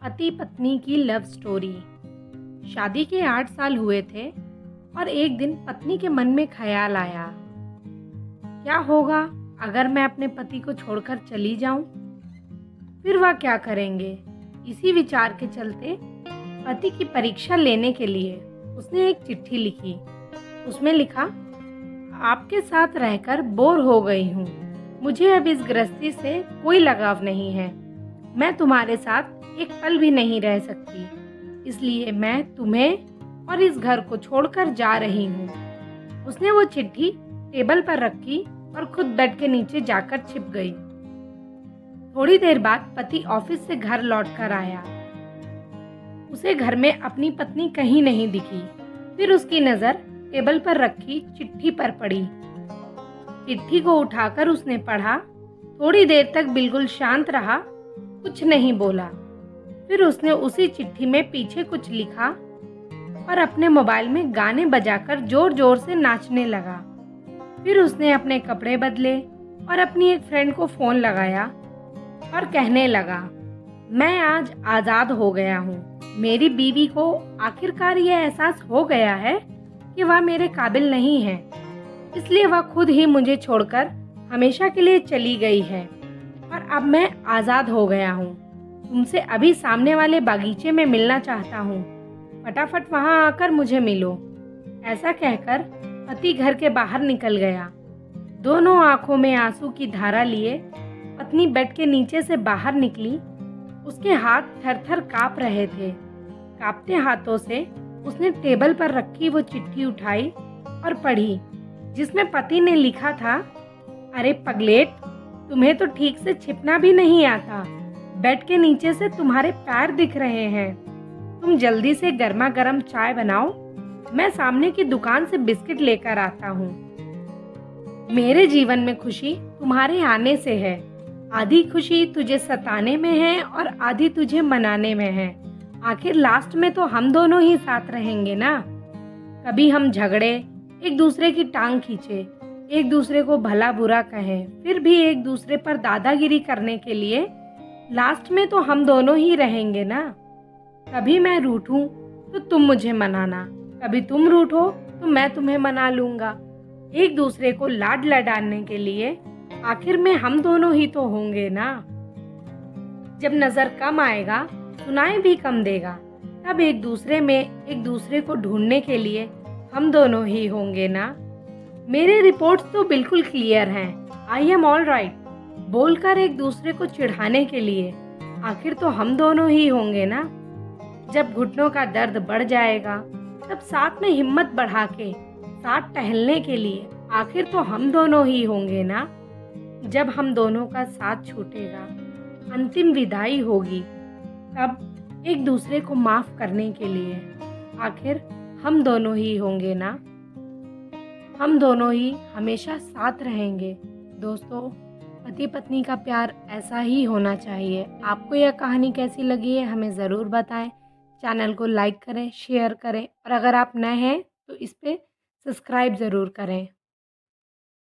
पति पत्नी की लव स्टोरी। शादी के 8 साल हुए थे और एक दिन पत्नी के मन में ख्याल आया, क्या होगा अगर मैं अपने पति को छोड़कर चली जाऊं? फिर वह क्या करेंगे? इसी विचार के चलते पति की परीक्षा लेने के लिए उसने एक चिट्ठी लिखी। उसमें लिखा, आपके साथ रहकर बोर हो गई हूँ। मुझे अब इस गृहस्थी से कोई लगाव नहीं है। मैं तुम्हारे साथ एक पल भी नहीं रह सकती, इसलिए मैं तुम्हें और इस घर को छोड़कर जा रही हूँ। उसने वो चिट्ठी टेबल पर रखी और खुद बेड के नीचे जाकर छिप गई। थोड़ी देर बाद पति ऑफिस से घर लौटकर आया। उसे घर में अपनी पत्नी कहीं नहीं दिखी। फिर उसकी नजर टेबल पर रखी चिट्ठी पर पड़ी। चिट्ठी को उठाकर उसने पढ़ा। थोड़ी देर तक बिल्कुल शांत रहा, कुछ नहीं बोला। फिर उसने उसी चिट्ठी में पीछे कुछ लिखा और अपने मोबाइल में गाने बजाकर जोर जोर से नाचने लगा। फिर उसने अपने कपड़े बदले और अपनी एक फ्रेंड को फोन लगाया और कहने लगा, मैं आज आज़ाद हो गया हूँ। मेरी बीवी को आखिरकार यह एहसास हो गया है कि वह मेरे काबिल नहीं है, इसलिए वह खुद ही मुझे छोड़कर हमेशा के लिए चली गई है और अब मैं आज़ाद हो गया हूँ। तुमसे अभी सामने वाले बागीचे में मिलना चाहता हूँ। फटाफट वहाँ आकर मुझे मिलो। ऐसा कहकर पति घर के बाहर निकल गया। दोनों आंखों में आंसू की धारा लिए पत्नी बेड के नीचे से बाहर निकली। उसके हाथ थर-थर काँप रहे थे। कांपते हाथों से उसने टेबल पर रखी वो चिट्ठी उठाई और पढ़ी, जिसमें पति ने लिखा था, अरे पगलेट, तुम्हें तो ठीक से छिपना भी नहीं आता। बेड के नीचे से तुम्हारे पैर दिख रहे हैं। तुम जल्दी से गर्मा गर्म चाय बनाओ, मैं सामने की दुकान से बिस्किट लेकर आता हूँ। मेरे जीवन में खुशी तुम्हारे आने से है। आधी खुशी तुझे सताने में है और आधी तुझे मनाने में है। आखिर लास्ट में तो हम दोनों ही साथ रहेंगे ना। कभी हम झगड़े, एक दूसरे की टांग खींचे, एक दूसरे को भला बुरा कहें, फिर भी एक दूसरे पर दादागिरी करने के लिए लास्ट में तो हम दोनों ही रहेंगे ना। कभी मैं रूठूं तो तुम मुझे मनाना, कभी तुम रूठो तो मैं तुम्हें मना लूंगा। एक दूसरे को लाड लडाने के लिए आखिर में हम दोनों ही तो होंगे ना। जब नजर कम आएगा, सुनाई भी कम देगा, तब एक दूसरे को ढूंढने के लिए हम दोनों ही होंगे ना। मेरे रिपोर्ट्स तो बिल्कुल क्लियर हैं। आई एम ऑल राइट बोलकर एक दूसरे को चिढ़ाने के लिए आखिर तो हम दोनों ही होंगे ना। जब घुटनों का दर्द बढ़ जाएगा, तब साथ में हिम्मत बढ़ा के साथ टहलने के लिए आखिर तो हम दोनों ही होंगे ना। जब हम दोनों का साथ छूटेगा, अंतिम विदाई होगी, तब एक दूसरे को माफ करने के लिए आखिर हम दोनों ही होंगे ना। हम दोनों ही हमेशा साथ रहेंगे। दोस्तों, पति पत्नी का प्यार ऐसा ही होना चाहिए। आपको यह कहानी कैसी लगी है हमें ज़रूर बताएं। चैनल को लाइक करें, शेयर करें और अगर आप नए हैं तो इस पे सब्सक्राइब ज़रूर करें।